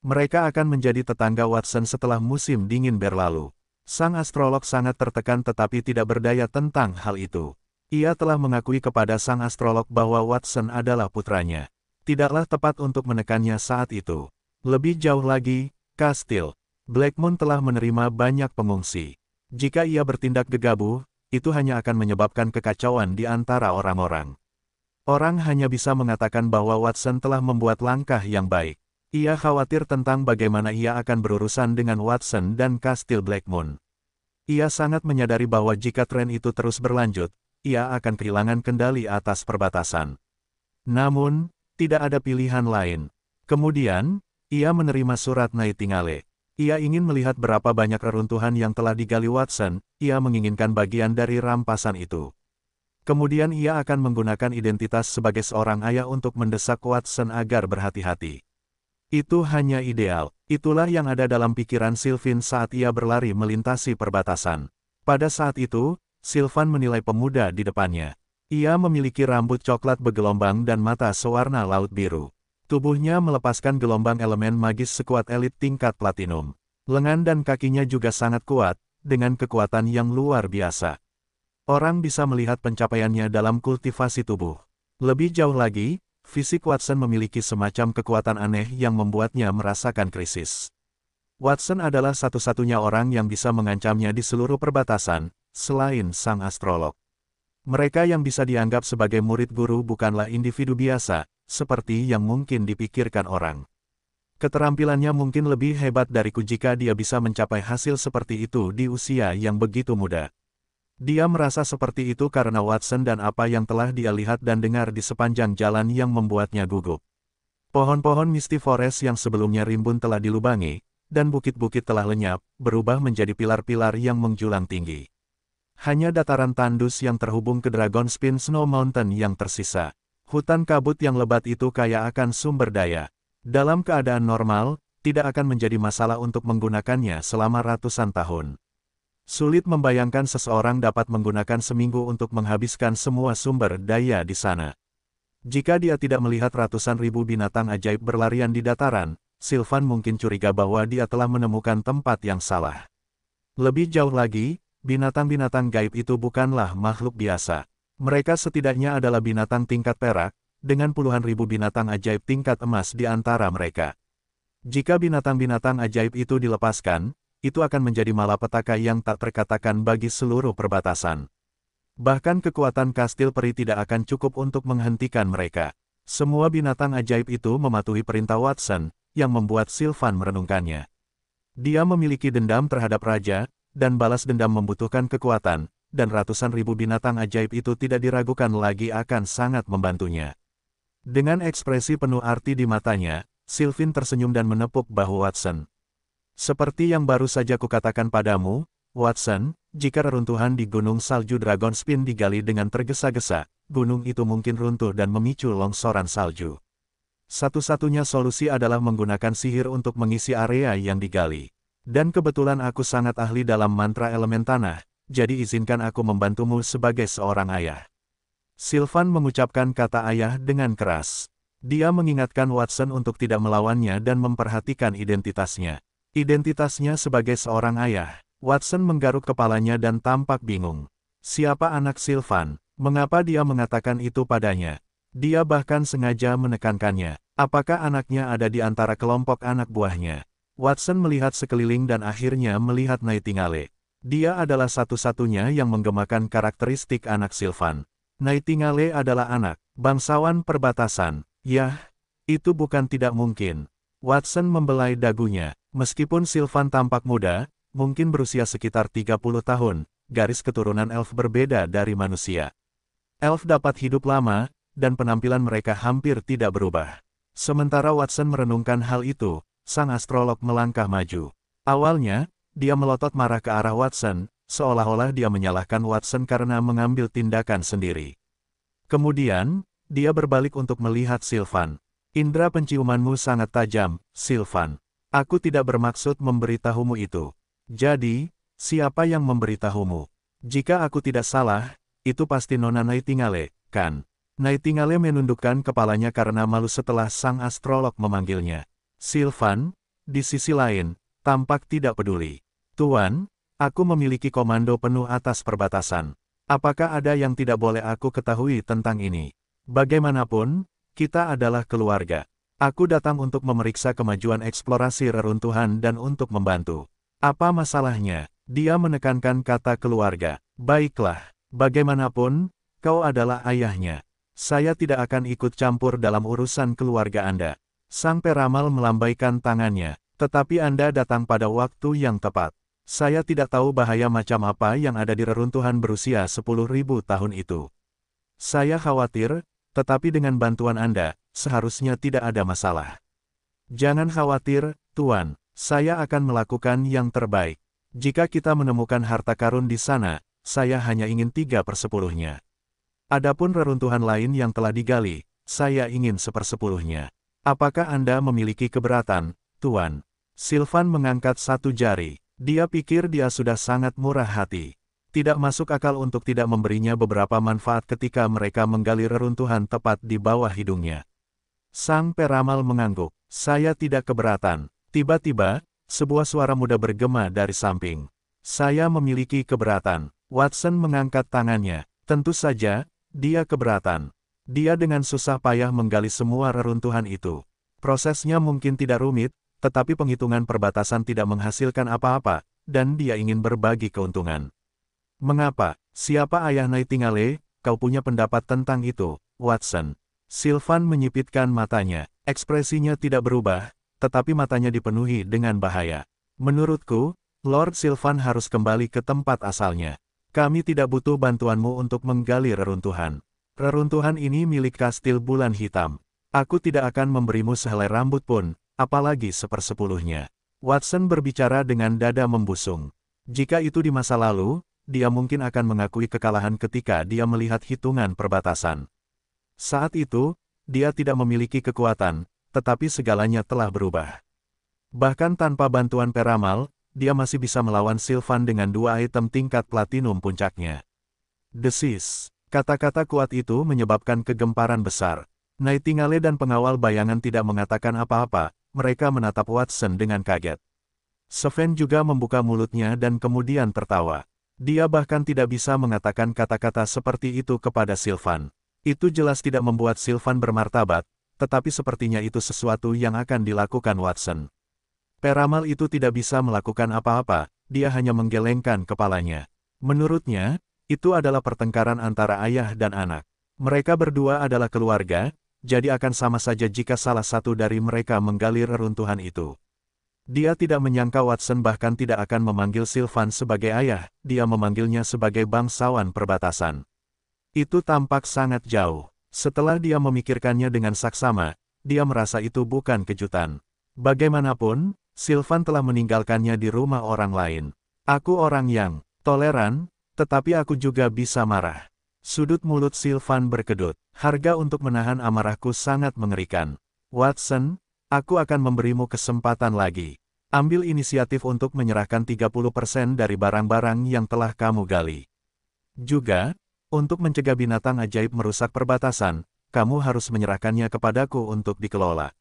S1: Mereka akan menjadi tetangga Watson setelah musim dingin berlalu. Sang astrolog sangat tertekan tetapi tidak berdaya tentang hal itu. Ia telah mengakui kepada sang astrolog bahwa Watson adalah putranya. Tidaklah tepat untuk menekannya saat itu. Lebih jauh lagi, Kastil Blackmoon telah menerima banyak pengungsi. Jika ia bertindak gegabah, itu hanya akan menyebabkan kekacauan di antara orang-orang. Orang hanya bisa mengatakan bahwa Watson telah membuat langkah yang baik. Ia khawatir tentang bagaimana ia akan berurusan dengan Watson dan Kastil Blackmoon. Ia sangat menyadari bahwa jika tren itu terus berlanjut, ia akan kehilangan kendali atas perbatasan. Namun, tidak ada pilihan lain. Kemudian, ia menerima surat Nightingale. Ia ingin melihat berapa banyak reruntuhan yang telah digali Watson, ia menginginkan bagian dari rampasan itu. Kemudian ia akan menggunakan identitas sebagai seorang ayah untuk mendesak Watson agar berhati-hati. Itu hanya ideal, itulah yang ada dalam pikiran Sylvan saat ia berlari melintasi perbatasan. Pada saat itu, Sylvan menilai pemuda di depannya. Ia memiliki rambut coklat bergelombang dan mata sewarna laut biru. Tubuhnya melepaskan gelombang elemen magis sekuat elit tingkat platinum. Lengan dan kakinya juga sangat kuat, dengan kekuatan yang luar biasa. Orang bisa melihat pencapaiannya dalam kultivasi tubuh. Lebih jauh lagi, fisik Watson memiliki semacam kekuatan aneh yang membuatnya merasakan krisis. Watson adalah satu-satunya orang yang bisa mengancamnya di seluruh perbatasan, selain sang astrolog. Mereka yang bisa dianggap sebagai murid guru bukanlah individu biasa, seperti yang mungkin dipikirkan orang. Keterampilannya mungkin lebih hebat dariku jika dia bisa mencapai hasil seperti itu di usia yang begitu muda. Dia merasa seperti itu karena Watson dan apa yang telah dia lihat dan dengar di sepanjang jalan yang membuatnya gugup. Pohon-pohon Misty Forest yang sebelumnya rimbun telah dilubangi, dan bukit-bukit telah lenyap, berubah menjadi pilar-pilar yang menjulang tinggi. Hanya dataran tandus yang terhubung ke Dragonspin Snow Mountain yang tersisa. Hutan kabut yang lebat itu kaya akan sumber daya. Dalam keadaan normal, tidak akan menjadi masalah untuk menggunakannya selama ratusan tahun. Sulit membayangkan seseorang dapat menggunakan seminggu untuk menghabiskan semua sumber daya di sana. Jika dia tidak melihat ratusan ribu binatang ajaib berlarian di dataran, Sylvan mungkin curiga bahwa dia telah menemukan tempat yang salah. Lebih jauh lagi, binatang-binatang gaib itu bukanlah makhluk biasa. Mereka setidaknya adalah binatang tingkat perak, dengan puluhan ribu binatang ajaib tingkat emas di antara mereka. Jika binatang-binatang ajaib itu dilepaskan, itu akan menjadi malapetaka yang tak terkatakan bagi seluruh perbatasan. Bahkan kekuatan kastil peri tidak akan cukup untuk menghentikan mereka. Semua binatang ajaib itu mematuhi perintah Watson, yang membuat Sylvan merenungkannya. Dia memiliki dendam terhadap raja, dan balas dendam membutuhkan kekuatan, dan ratusan ribu binatang ajaib itu tidak diragukan lagi akan sangat membantunya. Dengan ekspresi penuh arti di matanya, Sylvan tersenyum dan menepuk bahu Watson. Seperti yang baru saja kukatakan padamu, Watson, jika reruntuhan di gunung salju Dragonspin digali dengan tergesa-gesa, gunung itu mungkin runtuh dan memicu longsoran salju. Satu-satunya solusi adalah menggunakan sihir untuk mengisi area yang digali. Dan kebetulan aku sangat ahli dalam mantra elemen tanah, jadi izinkan aku membantumu sebagai seorang ayah. Sylvan mengucapkan kata ayah dengan keras. Dia mengingatkan Watson untuk tidak melawannya dan memperhatikan identitasnya. Identitasnya sebagai seorang ayah. Watson menggaruk kepalanya dan tampak bingung. Siapa anak Sylvan? Mengapa dia mengatakan itu padanya? Dia bahkan sengaja menekankannya. Apakah anaknya ada di antara kelompok anak buahnya? Watson melihat sekeliling dan akhirnya melihat Nightingale. Dia adalah satu-satunya yang menggemakan karakteristik anak Sylvan. Nightingale adalah anak, bangsawan perbatasan. Yah, itu bukan tidak mungkin. Watson membelai dagunya. Meskipun Sylvan tampak muda, mungkin berusia sekitar 30 tahun, garis keturunan elf berbeda dari manusia. Elf dapat hidup lama, dan penampilan mereka hampir tidak berubah. Sementara Watson merenungkan hal itu, sang astrolog melangkah maju. Awalnya, dia melotot marah ke arah Watson, seolah-olah dia menyalahkan Watson karena mengambil tindakan sendiri. Kemudian, dia berbalik untuk melihat Sylvan. Indra penciumanmu sangat tajam, Sylvan. Aku tidak bermaksud memberitahumu itu. Jadi, siapa yang memberitahumu? Jika aku tidak salah, itu pasti Nona Nightingale, kan? Nightingale menundukkan kepalanya karena malu setelah sang astrolog memanggilnya. Sylvan, di sisi lain, tampak tidak peduli. Tuan, aku memiliki komando penuh atas perbatasan. Apakah ada yang tidak boleh aku ketahui tentang ini? Bagaimanapun, kita adalah keluarga. Aku datang untuk memeriksa kemajuan eksplorasi reruntuhan dan untuk membantu. Apa masalahnya? Dia menekankan kata keluarga. Baiklah, bagaimanapun, kau adalah ayahnya. Saya tidak akan ikut campur dalam urusan keluarga Anda. Sang peramal melambaikan tangannya, tetapi Anda datang pada waktu yang tepat. Saya tidak tahu bahaya macam apa yang ada di reruntuhan berusia 10.000 tahun itu. Saya khawatir, tetapi dengan bantuan Anda, seharusnya tidak ada masalah. Jangan khawatir, Tuan. Saya akan melakukan yang terbaik. Jika kita menemukan harta karun di sana, saya hanya ingin 3/10-nya. Adapun reruntuhan lain yang telah digali, saya ingin 1/10-nya. Apakah Anda memiliki keberatan, Tuan? Sylvan mengangkat satu jari. Dia pikir dia sudah sangat murah hati. Tidak masuk akal untuk tidak memberinya beberapa manfaat ketika mereka menggali reruntuhan tepat di bawah hidungnya. Sang peramal mengangguk. Saya tidak keberatan. Tiba-tiba, sebuah suara muda bergema dari samping. Saya memiliki keberatan. Watson mengangkat tangannya. Tentu saja, dia keberatan. Dia dengan susah payah menggali semua reruntuhan itu. Prosesnya mungkin tidak rumit, tetapi penghitungan perbatasan tidak menghasilkan apa-apa, dan dia ingin berbagi keuntungan. Mengapa? Siapa ayah Nightingale? Kau punya pendapat tentang itu, Watson? Sylvan menyipitkan matanya. Ekspresinya tidak berubah, tetapi matanya dipenuhi dengan bahaya. Menurutku, Lord Sylvan harus kembali ke tempat asalnya. Kami tidak butuh bantuanmu untuk menggali reruntuhan. Reruntuhan ini milik kastil bulan hitam. Aku tidak akan memberimu sehelai rambut pun, apalagi sepersepuluhnya. Watson berbicara dengan dada membusung. Jika itu di masa lalu, dia mungkin akan mengakui kekalahan ketika dia melihat hitungan perbatasan. Saat itu, dia tidak memiliki kekuatan, tetapi segalanya telah berubah. Bahkan tanpa bantuan peramal, dia masih bisa melawan Sylvan dengan 2 item tingkat platinum puncaknya. Desis. Kata-kata kuat itu menyebabkan kegemparan besar. Nightingale dan pengawal bayangan tidak mengatakan apa-apa, mereka menatap Watson dengan kaget. Sven juga membuka mulutnya dan kemudian tertawa. Dia bahkan tidak bisa mengatakan kata-kata seperti itu kepada Sylvan. Itu jelas tidak membuat Sylvan bermartabat, tetapi sepertinya itu sesuatu yang akan dilakukan Watson. Peramal itu tidak bisa melakukan apa-apa, dia hanya menggelengkan kepalanya. Menurutnya, itu adalah pertengkaran antara ayah dan anak. Mereka berdua adalah keluarga, jadi akan sama saja jika salah satu dari mereka menggali reruntuhan itu. Dia tidak menyangka Watson bahkan tidak akan memanggil Sylvan sebagai ayah, dia memanggilnya sebagai bangsawan perbatasan. Itu tampak sangat jauh. Setelah dia memikirkannya dengan saksama, dia merasa itu bukan kejutan. Bagaimanapun, Sylvan telah meninggalkannya di rumah orang lain. Aku orang yang toleran, tetapi aku juga bisa marah. Sudut mulut Sylvan berkedut. Harga untuk menahan amarahku sangat mengerikan. Watson, aku akan memberimu kesempatan lagi. Ambil inisiatif untuk menyerahkan 30% dari barang-barang yang telah kamu gali. Juga, untuk mencegah binatang ajaib merusak perbatasan, kamu harus menyerahkannya kepadaku untuk dikelola.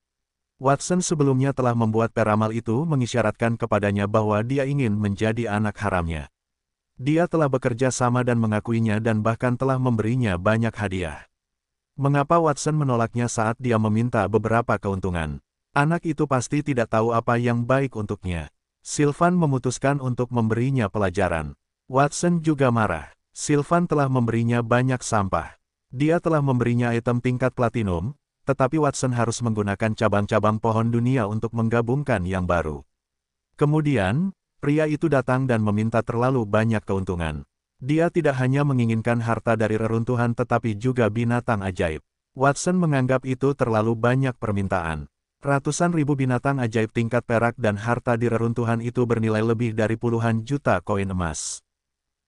S1: Watson sebelumnya telah membuat peramal itu mengisyaratkan kepadanya bahwa dia ingin menjadi anak haramnya. Dia telah bekerja sama dan mengakuinya dan bahkan telah memberinya banyak hadiah. Mengapa Watson menolaknya saat dia meminta beberapa keuntungan? Anak itu pasti tidak tahu apa yang baik untuknya. Sylvan memutuskan untuk memberinya pelajaran. Watson juga marah. Sylvan telah memberinya banyak sampah. Dia telah memberinya item tingkat platinum, tetapi Watson harus menggunakan cabang-cabang pohon dunia untuk menggabungkan yang baru. Kemudian, pria itu datang dan meminta terlalu banyak keuntungan. Dia tidak hanya menginginkan harta dari reruntuhan tetapi juga binatang ajaib. Watson menganggap itu terlalu banyak permintaan. Ratusan ribu binatang ajaib tingkat perak dan harta di reruntuhan itu bernilai lebih dari puluhan juta koin emas.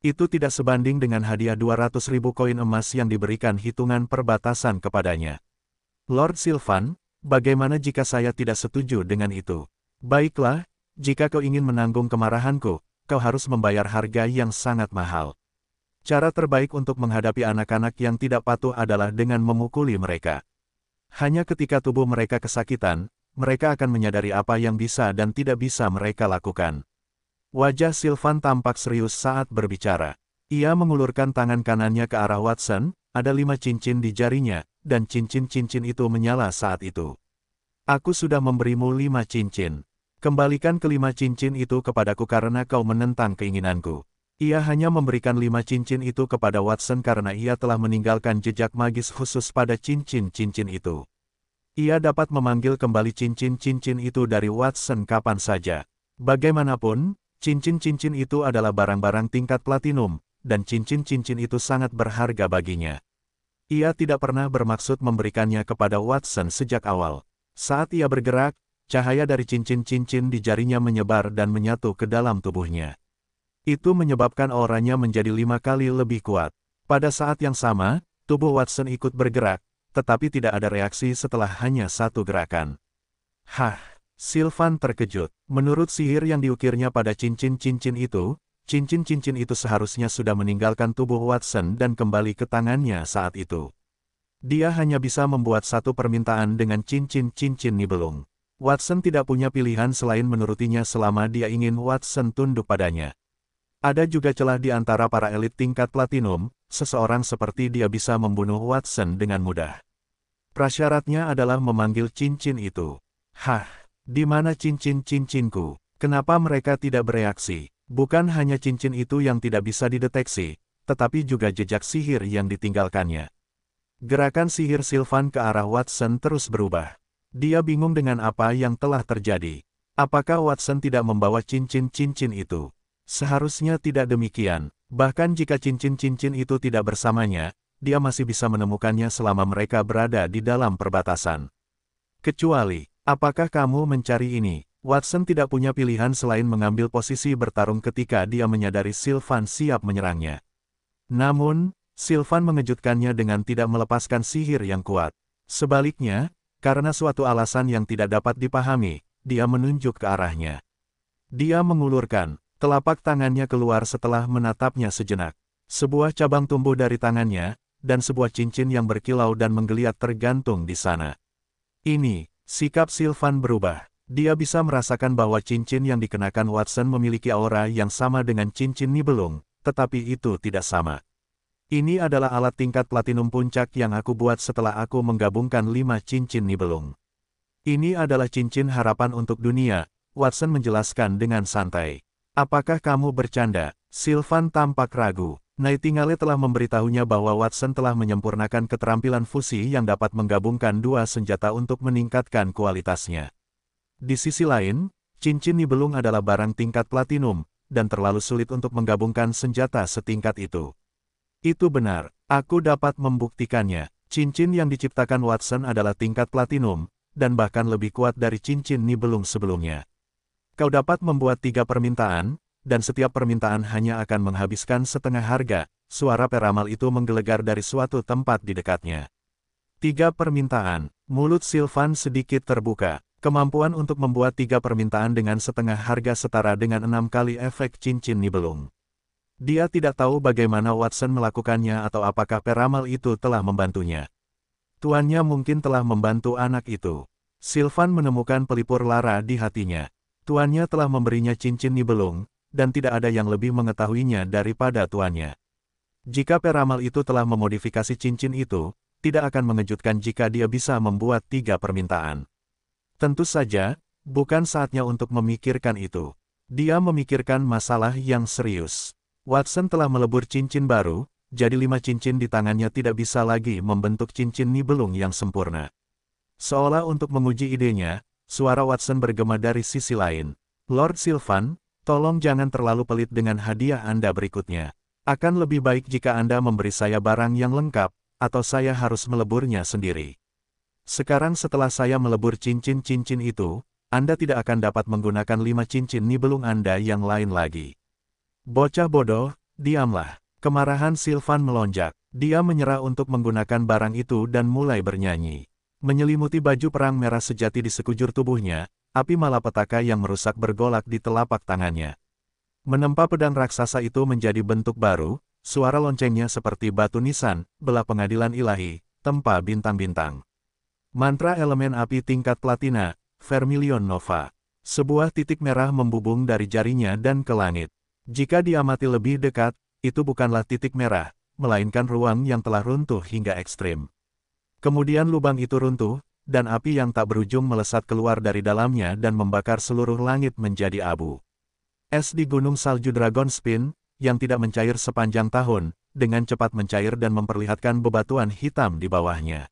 S1: Itu tidak sebanding dengan hadiah 200.000 koin emas yang diberikan hitungan perbatasan kepadanya. Lord Sylvan, bagaimana jika saya tidak setuju dengan itu? Baiklah, jika kau ingin menanggung kemarahanku, kau harus membayar harga yang sangat mahal. Cara terbaik untuk menghadapi anak-anak yang tidak patuh adalah dengan memukuli mereka. Hanya ketika tubuh mereka kesakitan, mereka akan menyadari apa yang bisa dan tidak bisa mereka lakukan. Wajah Sylvan tampak serius saat berbicara. Ia mengulurkan tangan kanannya ke arah Watson, ada 5 cincin di jarinya, dan cincin-cincin itu menyala saat itu. Aku sudah memberimu 5 cincin. Kembalikan ke-5 cincin itu kepadaku karena kau menentang keinginanku. Ia hanya memberikan 5 cincin itu kepada Watson karena ia telah meninggalkan jejak magis khusus pada cincin-cincin itu. Ia dapat memanggil kembali cincin-cincin itu dari Watson kapan saja. Bagaimanapun, cincin-cincin itu adalah barang-barang tingkat platinum, dan cincin-cincin itu sangat berharga baginya. Ia tidak pernah bermaksud memberikannya kepada Watson sejak awal. Saat ia bergerak, cahaya dari cincin-cincin di jarinya menyebar dan menyatu ke dalam tubuhnya. Itu menyebabkan auranya menjadi 5 kali lebih kuat. Pada saat yang sama, tubuh Watson ikut bergerak, tetapi tidak ada reaksi setelah hanya satu gerakan. Hah, Sylvan terkejut. Menurut sihir yang diukirnya pada cincin-cincin itu seharusnya sudah meninggalkan tubuh Watson dan kembali ke tangannya saat itu. Dia hanya bisa membuat satu permintaan dengan cincin-cincin Nibelung. Watson tidak punya pilihan selain menurutinya selama dia ingin Watson tunduk padanya. Ada juga celah di antara para elit tingkat platinum, seseorang seperti dia bisa membunuh Watson dengan mudah. Prasyaratnya adalah memanggil cincin itu. Hah, di mana cincin-cincinku? Kenapa mereka tidak bereaksi? Bukan hanya cincin itu yang tidak bisa dideteksi, tetapi juga jejak sihir yang ditinggalkannya. Gerakan sihir Sylvan ke arah Watson terus berubah. Dia bingung dengan apa yang telah terjadi. Apakah Watson tidak membawa cincin-cincin itu? Seharusnya tidak demikian. Bahkan jika cincin-cincin itu tidak bersamanya, dia masih bisa menemukannya selama mereka berada di dalam perbatasan. Kecuali, apakah kamu mencari ini? Watson tidak punya pilihan selain mengambil posisi bertarung ketika dia menyadari Sylvan siap menyerangnya. Namun, Sylvan mengejutkannya dengan tidak melepaskan sihir yang kuat. Sebaliknya, karena suatu alasan yang tidak dapat dipahami, dia menunjuk ke arahnya. Dia mengulurkan, telapak tangannya keluar setelah menatapnya sejenak. Sebuah cabang tumbuh dari tangannya, dan sebuah cincin yang berkilau dan menggeliat tergantung di sana. Ini, sikap Sylvan berubah. Dia bisa merasakan bahwa cincin yang dikenakan Watson memiliki aura yang sama dengan cincin Nibelung, tetapi itu tidak sama. Ini adalah alat tingkat platinum puncak yang aku buat setelah aku menggabungkan 5 cincin Nibelung. Ini adalah cincin harapan untuk dunia, Watson menjelaskan dengan santai. Apakah kamu bercanda? Sylvan tampak ragu. Nightingale telah memberitahunya bahwa Watson telah menyempurnakan keterampilan fusi yang dapat menggabungkan dua senjata untuk meningkatkan kualitasnya. Di sisi lain, cincin Nibelung adalah barang tingkat platinum, dan terlalu sulit untuk menggabungkan senjata setingkat itu. Itu benar, aku dapat membuktikannya. Cincin yang diciptakan Watson adalah tingkat platinum, dan bahkan lebih kuat dari cincin Nibelung sebelumnya. Kau dapat membuat 3 permintaan, dan setiap permintaan hanya akan menghabiskan setengah harga. Suara peramal itu menggelegar dari suatu tempat di dekatnya. 3 permintaan, mulut Sylvan sedikit terbuka. Kemampuan untuk membuat 3 permintaan dengan setengah harga setara dengan 6 kali efek cincin Nibelung. Dia tidak tahu bagaimana Watson melakukannya atau apakah peramal itu telah membantunya. Tuannya mungkin telah membantu anak itu. Sylvan menemukan pelipur lara di hatinya. Tuannya telah memberinya cincin Nibelung, dan tidak ada yang lebih mengetahuinya daripada tuannya. Jika peramal itu telah memodifikasi cincin itu, tidak akan mengejutkan jika dia bisa membuat 3 permintaan. Tentu saja, bukan saatnya untuk memikirkan itu. Dia memikirkan masalah yang serius. Watson telah melebur cincin baru, jadi 5 cincin di tangannya tidak bisa lagi membentuk cincin Nibelung yang sempurna. Seolah untuk menguji idenya, suara Watson bergema dari sisi lain. Lord Sylvan, tolong jangan terlalu pelit dengan hadiah Anda berikutnya. Akan lebih baik jika Anda memberi saya barang yang lengkap, atau saya harus meleburnya sendiri. Sekarang setelah saya melebur cincin-cincin itu, Anda tidak akan dapat menggunakan 5 cincin Nibelung Anda yang lain lagi. Bocah bodoh, diamlah. Kemarahan Sylvan melonjak. Dia menyerah untuk menggunakan barang itu dan mulai bernyanyi. Menyelimuti baju perang merah sejati di sekujur tubuhnya, api malapetaka yang merusak bergolak di telapak tangannya. Menempa pedang raksasa itu menjadi bentuk baru, suara loncengnya seperti batu nisan, belah pengadilan ilahi, tempa bintang-bintang. Mantra elemen api tingkat platina, Vermilion Nova. Sebuah titik merah membubung dari jarinya dan ke langit. Jika diamati lebih dekat, itu bukanlah titik merah, melainkan ruang yang telah runtuh hingga ekstrim. Kemudian lubang itu runtuh, dan api yang tak berujung melesat keluar dari dalamnya dan membakar seluruh langit menjadi abu. Es di gunung salju Dragon Spin, yang tidak mencair sepanjang tahun, dengan cepat mencair dan memperlihatkan bebatuan hitam di bawahnya.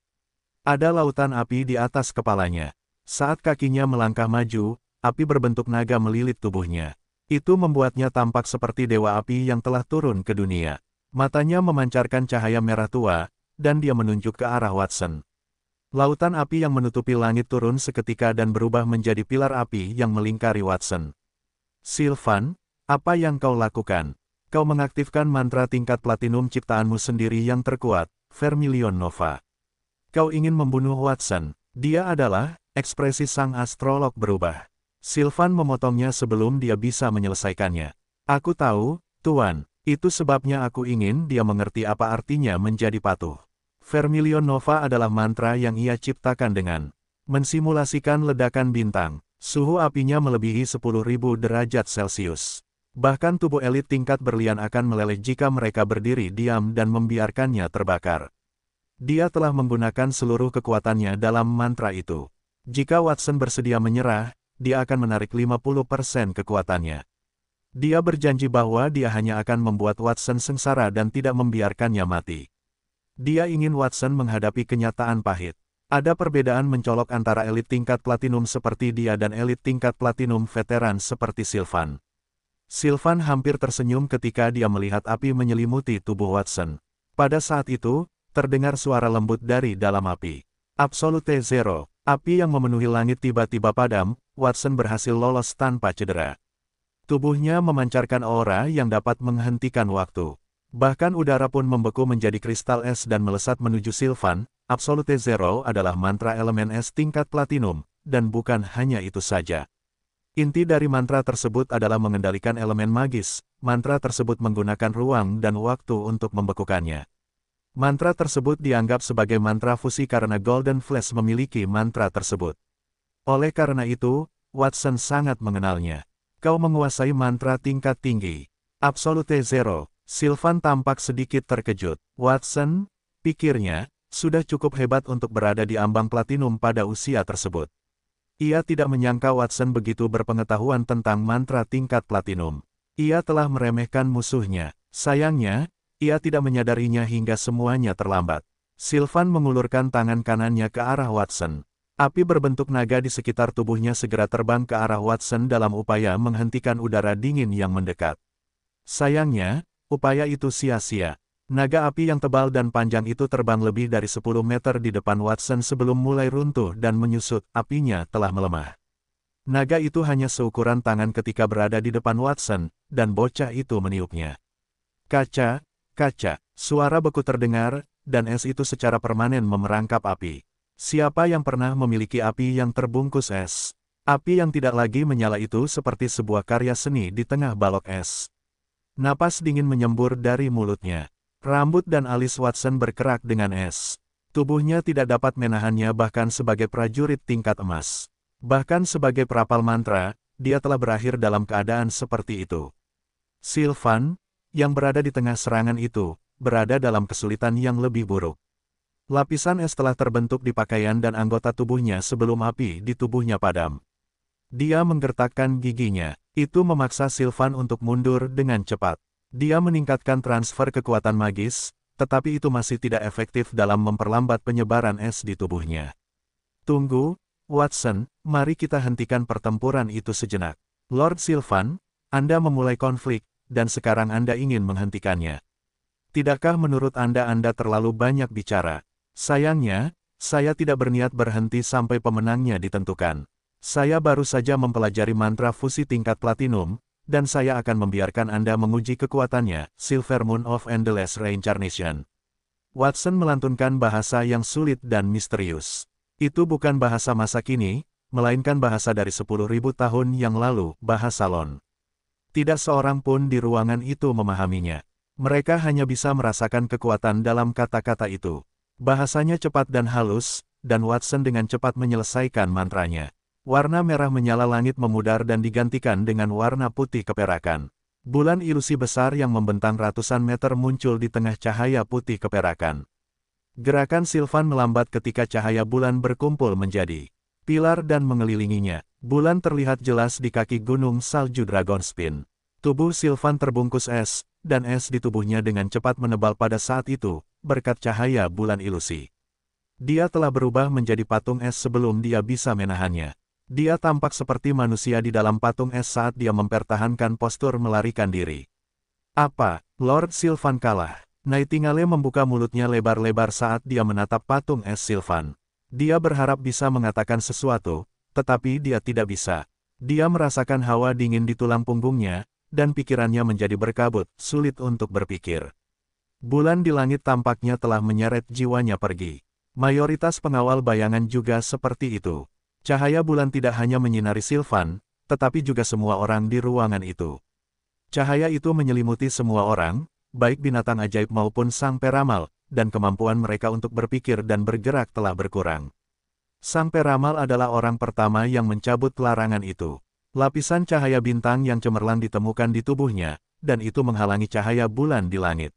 S1: Ada lautan api di atas kepalanya. Saat kakinya melangkah maju, api berbentuk naga melilit tubuhnya. Itu membuatnya tampak seperti dewa api yang telah turun ke dunia. Matanya memancarkan cahaya merah tua, dan dia menunjuk ke arah Watson. Lautan api yang menutupi langit turun seketika dan berubah menjadi pilar api yang melingkari Watson. Sylvan, apa yang kau lakukan? Kau mengaktifkan mantra tingkat platinum ciptaanmu sendiri yang terkuat, Vermilion Nova. Kau ingin membunuh Watson. Dia adalah, ekspresi sang astrolog berubah. Sylvan memotongnya sebelum dia bisa menyelesaikannya. Aku tahu, Tuan, itu sebabnya aku ingin dia mengerti apa artinya menjadi patuh. Vermilion Nova adalah mantra yang ia ciptakan dengan mensimulasikan ledakan bintang. Suhu apinya melebihi 10.000 derajat Celcius. Bahkan tubuh elit tingkat berlian akan meleleh jika mereka berdiri diam dan membiarkannya terbakar. Dia telah menggunakan seluruh kekuatannya dalam mantra itu. Jika Watson bersedia menyerah, dia akan menarik 50% kekuatannya. Dia berjanji bahwa dia hanya akan membuat Watson sengsara dan tidak membiarkannya mati. Dia ingin Watson menghadapi kenyataan pahit. Ada perbedaan mencolok antara elit tingkat platinum seperti dia dan elit tingkat platinum veteran seperti Sylvan. Sylvan hampir tersenyum ketika dia melihat api menyelimuti tubuh Watson. Pada saat itu, terdengar suara lembut dari dalam api. Absolute Zero. Api yang memenuhi langit tiba-tiba padam, Watson berhasil lolos tanpa cedera. Tubuhnya memancarkan aura yang dapat menghentikan waktu. Bahkan udara pun membeku menjadi kristal es dan melesat menuju Sylvan. Absolute Zero adalah mantra elemen es tingkat platinum, dan bukan hanya itu saja. Inti dari mantra tersebut adalah mengendalikan elemen magis. Mantra tersebut menggunakan ruang dan waktu untuk membekukannya. Mantra tersebut dianggap sebagai mantra fusi karena Golden Flash memiliki mantra tersebut. Oleh karena itu, Watson sangat mengenalnya. Kau menguasai mantra tingkat tinggi. Absolute Zero. Sylvan tampak sedikit terkejut. Watson, pikirnya, sudah cukup hebat untuk berada di ambang platinum pada usia tersebut. Ia tidak menyangka Watson begitu berpengetahuan tentang mantra tingkat platinum. Ia telah meremehkan musuhnya. Sayangnya, ia tidak menyadarinya hingga semuanya terlambat. Sylvan mengulurkan tangan kanannya ke arah Watson. Api berbentuk naga di sekitar tubuhnya segera terbang ke arah Watson dalam upaya menghentikan udara dingin yang mendekat. Sayangnya, upaya itu sia-sia. Naga api yang tebal dan panjang itu terbang lebih dari 10 meter di depan Watson sebelum mulai runtuh dan menyusut. Apinya telah melemah. Naga itu hanya seukuran tangan ketika berada di depan Watson, dan bocah itu meniupnya. Kaca. Suara beku terdengar, dan es itu secara permanen memerangkap api. Siapa yang pernah memiliki api yang terbungkus es? Api yang tidak lagi menyala itu seperti sebuah karya seni di tengah balok es. Napas dingin menyembur dari mulutnya. Rambut dan alis Watson bergerak dengan es. Tubuhnya tidak dapat menahannya bahkan sebagai prajurit tingkat emas. Bahkan sebagai perapal mantra, dia telah berakhir dalam keadaan seperti itu. Sylvan, yang berada di tengah serangan itu, berada dalam kesulitan yang lebih buruk. Lapisan es telah terbentuk di pakaian dan anggota tubuhnya sebelum api di tubuhnya padam. Dia menggertakkan giginya. Itu memaksa Sylvan untuk mundur dengan cepat. Dia meningkatkan transfer kekuatan magis, tetapi itu masih tidak efektif dalam memperlambat penyebaran es di tubuhnya. Tunggu, Watson, mari kita hentikan pertempuran itu sejenak. Lord Sylvan, Anda memulai konflik, dan sekarang Anda ingin menghentikannya. Tidakkah menurut Anda terlalu banyak bicara? Sayangnya, saya tidak berniat berhenti sampai pemenangnya ditentukan. Saya baru saja mempelajari mantra fusi tingkat platinum, dan saya akan membiarkan Anda menguji kekuatannya, Silver Moon of Endless Reincarnation. Watson melantunkan bahasa yang sulit dan misterius. Itu bukan bahasa masa kini, melainkan bahasa dari 10.000 tahun yang lalu, bahasa Lon. Tidak seorang pun di ruangan itu memahaminya. Mereka hanya bisa merasakan kekuatan dalam kata-kata itu. Bahasanya cepat dan halus, dan Watson dengan cepat menyelesaikan mantranya. Warna merah menyala langit memudar dan digantikan dengan warna putih keperakan. Bulan ilusi besar yang membentang ratusan meter muncul di tengah cahaya putih keperakan. Gerakan Sylvan melambat ketika cahaya bulan berkumpul menjadi pilar dan mengelilinginya. Bulan terlihat jelas di kaki gunung salju Dragonspin. Tubuh Sylvan terbungkus es, dan es di tubuhnya dengan cepat menebal pada saat itu, berkat cahaya bulan ilusi. Dia telah berubah menjadi patung es sebelum dia bisa menahannya. Dia tampak seperti manusia di dalam patung es saat dia mempertahankan postur melarikan diri. Apa? Lord Sylvan kalah. Nightingale membuka mulutnya lebar-lebar saat dia menatap patung es Sylvan. Dia berharap bisa mengatakan sesuatu, tetapi dia tidak bisa. Dia merasakan hawa dingin di tulang punggungnya, dan pikirannya menjadi berkabut, sulit untuk berpikir. Bulan di langit tampaknya telah menyeret jiwanya pergi. Mayoritas pengawal bayangan juga seperti itu. Cahaya bulan tidak hanya menyinari Sylvan, tetapi juga semua orang di ruangan itu. Cahaya itu menyelimuti semua orang, baik binatang ajaib maupun sang peramal, dan kemampuan mereka untuk berpikir dan bergerak telah berkurang. Sang peramal adalah orang pertama yang mencabut larangan itu. Lapisan cahaya bintang yang cemerlang ditemukan di tubuhnya, dan itu menghalangi cahaya bulan di langit.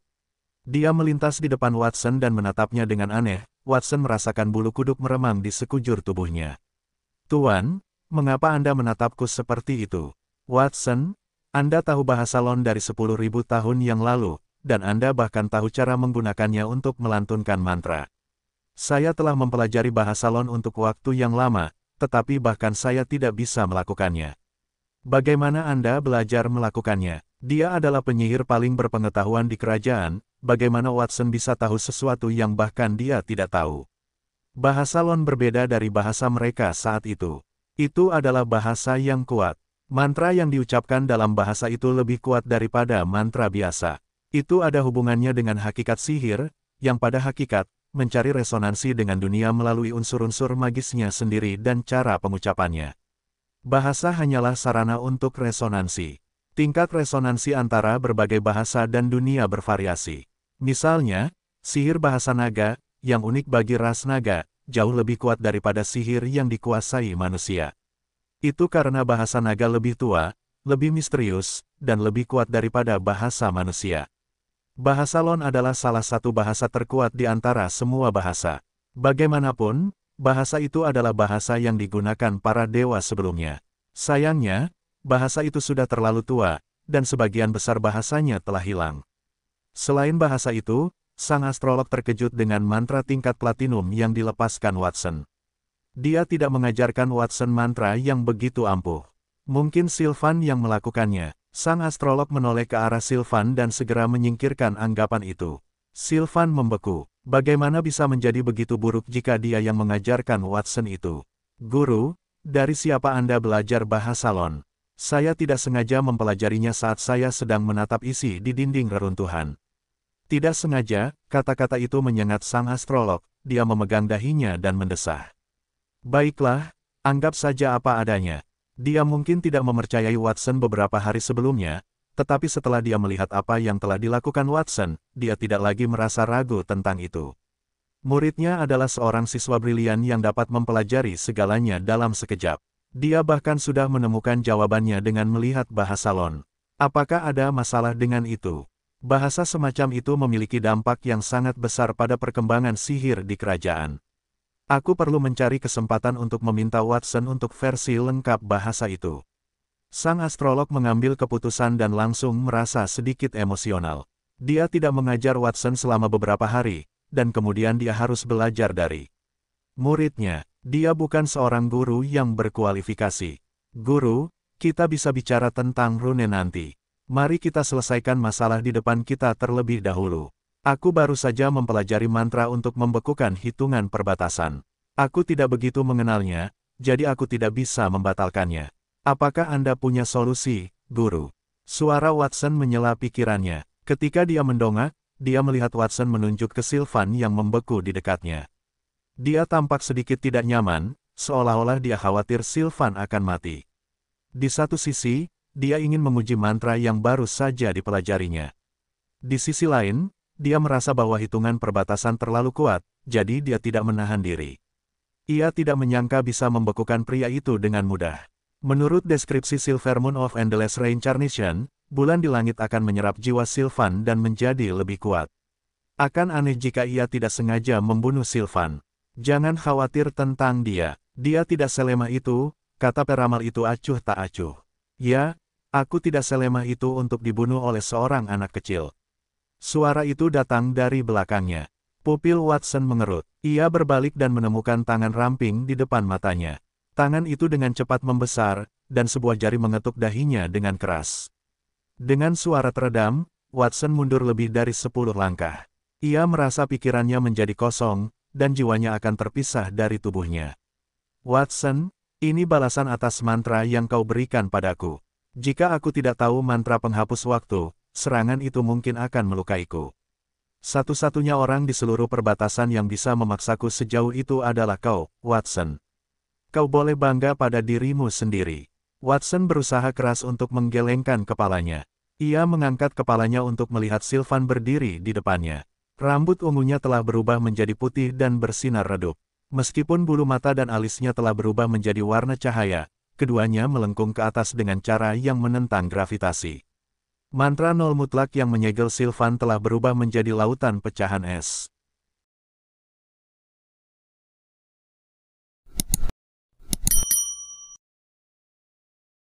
S1: Dia melintas di depan Watson dan menatapnya dengan aneh. Watson merasakan bulu kuduk meremang di sekujur tubuhnya. Tuan, mengapa Anda menatapku seperti itu? Watson, Anda tahu bahasa Lon dari 10.000 tahun yang lalu, dan Anda bahkan tahu cara menggunakannya untuk melantunkan mantra. Saya telah mempelajari bahasa Lon untuk waktu yang lama, tetapi bahkan saya tidak bisa melakukannya. Bagaimana Anda belajar melakukannya? Dia adalah penyihir paling berpengetahuan di kerajaan, bagaimana Watson bisa tahu sesuatu yang bahkan dia tidak tahu? Bahasa Lon berbeda dari bahasa mereka saat itu. Itu adalah bahasa yang kuat. Mantra yang diucapkan dalam bahasa itu lebih kuat daripada mantra biasa. Itu ada hubungannya dengan hakikat sihir, yang pada hakikat, mencari resonansi dengan dunia melalui unsur-unsur magisnya sendiri dan cara pengucapannya. Bahasa hanyalah sarana untuk resonansi. Tingkat resonansi antara berbagai bahasa dan dunia bervariasi. Misalnya, sihir bahasa naga, yang unik bagi ras naga, jauh lebih kuat daripada sihir yang dikuasai manusia. Itu karena bahasa naga lebih tua, lebih misterius, dan lebih kuat daripada bahasa manusia. Bahasa Lon adalah salah satu bahasa terkuat di antara semua bahasa. Bagaimanapun, bahasa itu adalah bahasa yang digunakan para dewa sebelumnya. Sayangnya, bahasa itu sudah terlalu tua, dan sebagian besar bahasanya telah hilang. Selain bahasa itu, sang astrolog terkejut dengan mantra tingkat platinum yang dilepaskan Watson. Dia tidak mengajarkan Watson mantra yang begitu ampuh. Mungkin Sylvan yang melakukannya. Sang astrolog menoleh ke arah Sylvan dan segera menyingkirkan anggapan itu. Sylvan membeku. Bagaimana bisa menjadi begitu buruk jika dia yang mengajarkan Watson itu? Guru, dari siapa Anda belajar bahasa Lon? Saya tidak sengaja mempelajarinya saat saya sedang menatap isi di dinding reruntuhan. Tidak sengaja, kata-kata itu menyengat sang astrolog, dia memegang dahinya dan mendesah. Baiklah, anggap saja apa adanya. Dia mungkin tidak mempercayai Watson beberapa hari sebelumnya, tetapi setelah dia melihat apa yang telah dilakukan Watson, dia tidak lagi merasa ragu tentang itu. Muridnya adalah seorang siswa brilian yang dapat mempelajari segalanya dalam sekejap. Dia bahkan sudah menemukan jawabannya dengan melihat bahasa Lon. Apakah ada masalah dengan itu? Bahasa semacam itu memiliki dampak yang sangat besar pada perkembangan sihir di kerajaan. Aku perlu mencari kesempatan untuk meminta Watson untuk versi lengkap bahasa itu. Sang astrolog mengambil keputusan dan langsung merasa sedikit emosional. Dia tidak mengajar Watson selama beberapa hari, dan kemudian dia harus belajar dari muridnya. Dia bukan seorang guru yang berkualifikasi. Guru, kita bisa bicara tentang rune nanti. Mari kita selesaikan masalah di depan kita terlebih dahulu. Aku baru saja mempelajari mantra untuk membekukan hitungan perbatasan. Aku tidak begitu mengenalnya, jadi aku tidak bisa membatalkannya. Apakah Anda punya solusi, Guru? Suara Watson menyela pikirannya. Ketika dia mendongak, dia melihat Watson menunjuk ke Sylvan yang membeku di dekatnya. Dia tampak sedikit tidak nyaman, seolah-olah dia khawatir Sylvan akan mati. Di satu sisi, dia ingin menguji mantra yang baru saja dipelajarinya. Di sisi lain, dia merasa bahwa hitungan perbatasan terlalu kuat, jadi dia tidak menahan diri. Ia tidak menyangka bisa membekukan pria itu dengan mudah. Menurut deskripsi Silver Moon of Endless Reincarnation, bulan di langit akan menyerap jiwa Sylvan dan menjadi lebih kuat. Akan aneh jika ia tidak sengaja membunuh Sylvan. Jangan khawatir tentang dia. Dia tidak selemah itu, kata peramal itu acuh tak acuh. Ya, aku tidak selemah itu untuk dibunuh oleh seorang anak kecil. Suara itu datang dari belakangnya. Pupil Watson mengerut. Ia berbalik dan menemukan tangan ramping di depan matanya. Tangan itu dengan cepat membesar, dan sebuah jari mengetuk dahinya dengan keras. Dengan suara teredam, Watson mundur lebih dari 10 langkah. Ia merasa pikirannya menjadi kosong, dan jiwanya akan terpisah dari tubuhnya. Watson, ini balasan atas mantra yang kau berikan padaku. Jika aku tidak tahu mantra penghapus waktu, serangan itu mungkin akan melukaiku. Satu-satunya orang di seluruh perbatasan yang bisa memaksaku sejauh itu adalah kau, Watson. Kau boleh bangga pada dirimu sendiri. Watson berusaha keras untuk menggelengkan kepalanya. Ia mengangkat kepalanya untuk melihat Sylvan berdiri di depannya. Rambut ungunya telah berubah menjadi putih dan bersinar redup. Meskipun bulu mata dan alisnya telah berubah menjadi warna cahaya, keduanya melengkung ke atas dengan cara yang menentang gravitasi. Mantra nol mutlak yang menyegel Sylvan telah berubah menjadi lautan pecahan es.